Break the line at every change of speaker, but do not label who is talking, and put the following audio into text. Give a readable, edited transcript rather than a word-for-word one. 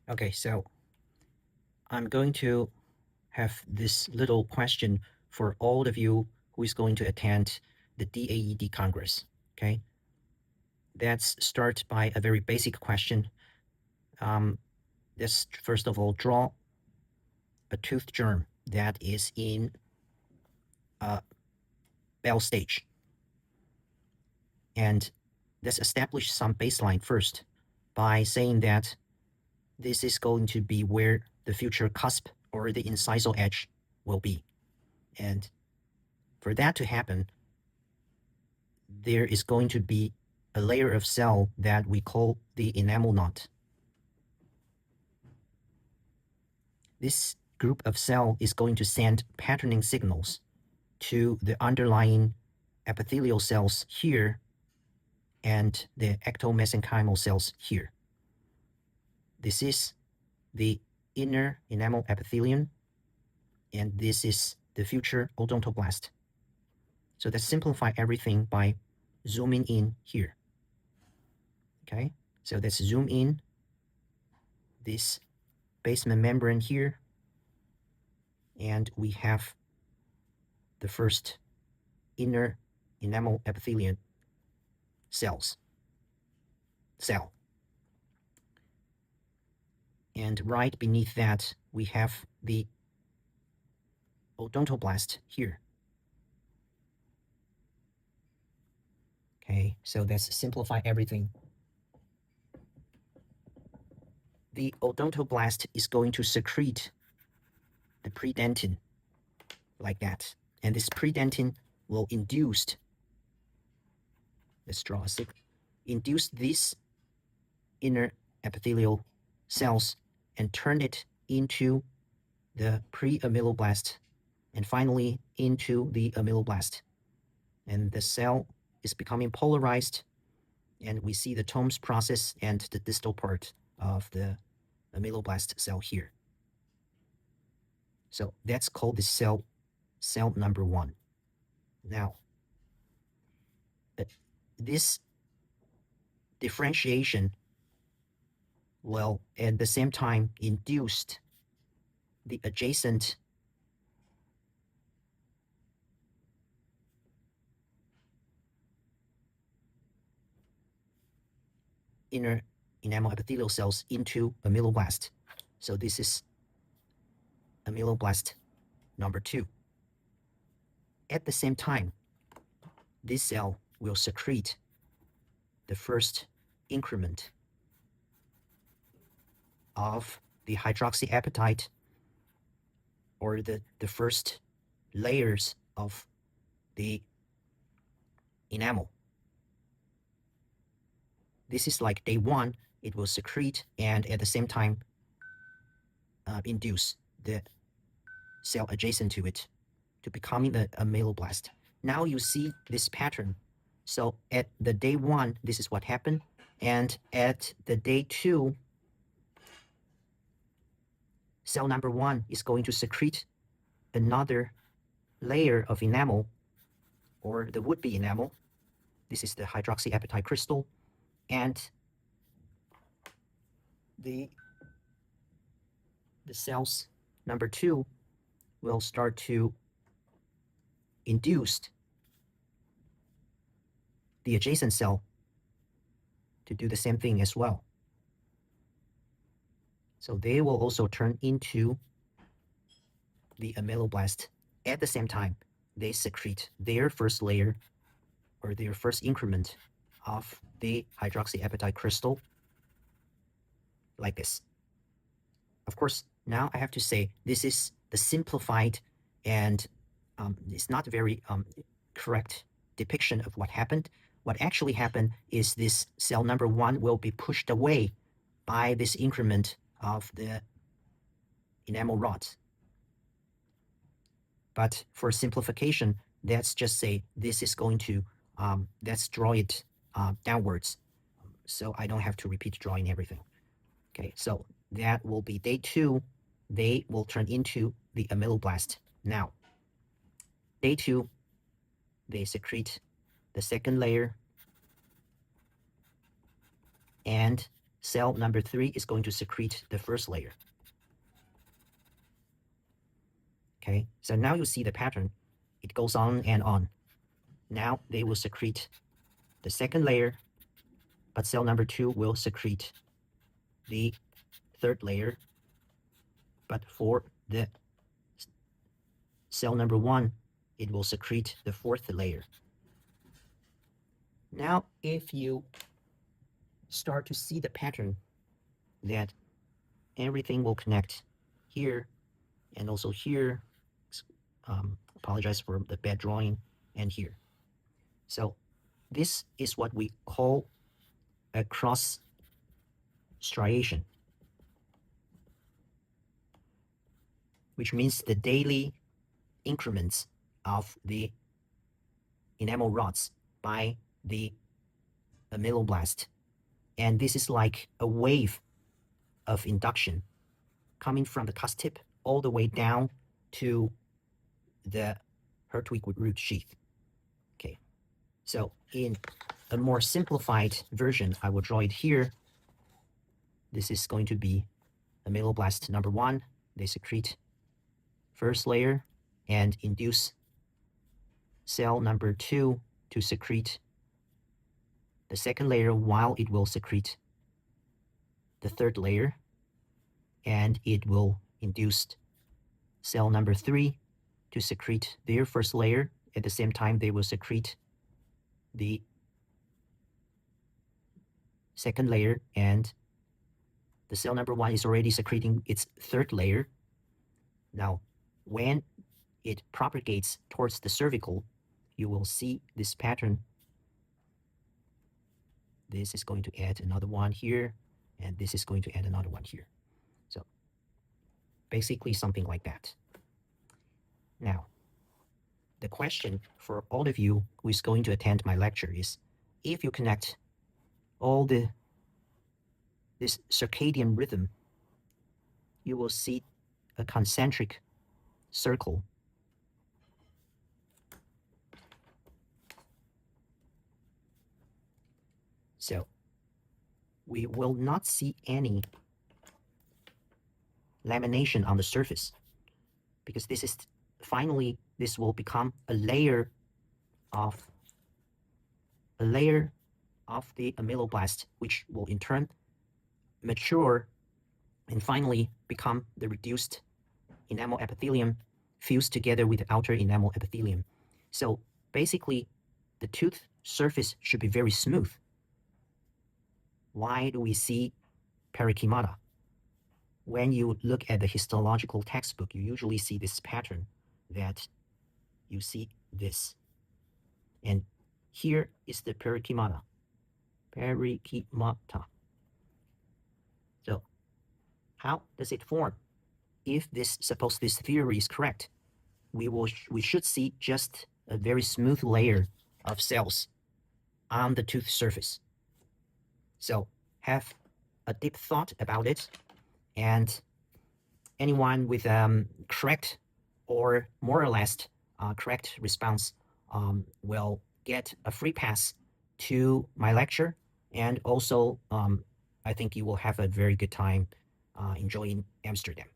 Okay, so I'm going to have this little question for all of you who is going to attend the DAED Congress. Okay, let's start by a very basic question. Let's first of all draw a tooth germ that is in a bell stage. And let's establish some baseline first by saying that this is going to be where the future cusp or the incisal edge will be. And for that to happen, there is going to be a layer of cell that we call the enamel knot. This group of cell is going to send patterning signals to the underlying epithelial cells here and the ectomesenchymal cells here. This is the inner enamel epithelium, and this is the future odontoblast. So let's simplify everything by zooming in here. Okay, so let's zoom in this basement membrane here, and we have the first inner enamel epithelium cell. And right beneath that, we have the odontoblast here. Okay, so let's simplify everything. The odontoblast is going to secrete the predentin like that. And this predentin will induce, let's draw a signal, induce these inner epithelial cells and turn it into the pre-ameloblast and finally into the ameloblast. And the cell is becoming polarized, and we see the Tomes process and the distal part of the ameloblast cell here. So that's called the cell number 1. Now, this differentiation will at the same time induced the adjacent inner enamel epithelial cells into ameloblast. So this is ameloblast number 2. At the same time, this cell will secrete the first increment of the hydroxyapatite, or the first layers of the enamel. This is like day 1, it will secrete and at the same time induce the cell adjacent to it to becoming the ameloblast. Now you see this pattern. So at the day 1, this is what happened. And at the day 2, cell number 1 is going to secrete another layer of enamel, or the would-be enamel. This is the hydroxyapatite crystal. And the cells number 2 will start to induce the adjacent cell to do the same thing as well. So they will also turn into the ameloblast. At the same time, they secrete their first layer, or their first increment of the hydroxyapatite crystal like this. Of course, now I have to say this is the simplified and it's not very correct depiction of what happened. What actually happened is this cell number 1 will be pushed away by this increment of the enamel rods. But for simplification, let's just say this is going to, let's draw it downwards, so I don't have to repeat drawing everything. Okay, so that will be day 2. They will turn into the ameloblast. Now, day 2, they secrete the second layer, and cell number 3 is going to secrete the first layer. Okay, so now you see the pattern. It goes on and on. Now they will secrete the second layer, but cell number 2 will secrete the third layer. But for the cell number 1, it will secrete the fourth layer. Now, if you start to see the pattern that everything will connect here and also here, apologize for the bad drawing, and here. So this is what we call a cross striation, which means the daily increments of the enamel rods by the ameloblast. And this is like a wave of induction coming from the cusp tip all the way down to the Hertwig root sheath. Okay, so in a more simplified version, I will draw it here. This is going to be ameloblast number 1. They secrete first layer and induce cell number 2 to secrete the second layer while it will secrete the third layer, and it will induce cell number 3 to secrete their first layer. At the same time, they will secrete the second layer, and the cell number 1 is already secreting its third layer. Now, when it propagates towards the cervical, you will see this pattern. This is going to add another one here, and this is going to add another one here. So basically something like that. Now, the question for all of you who is going to attend my lecture is, if you connect all this circadian rhythm, you will see a concentric circle. So we will not see any lamination on the surface, because this is finally, this will become a layer of the ameloblast, which will in turn mature and finally become the reduced enamel epithelium fused together with the outer enamel epithelium. So basically, the tooth surface should be very smooth. Why do we see perikymata? When you look at the histological textbook, you usually see this pattern that you see this. And here is the perikymata. Perikymata. So how does it form? If suppose this theory is correct, we should see just a very smooth layer of cells on the tooth surface. So have a deep thought about it, and anyone with correct or more or less correct response will get a free pass to my lecture, and also I think you will have a very good time enjoying Amsterdam.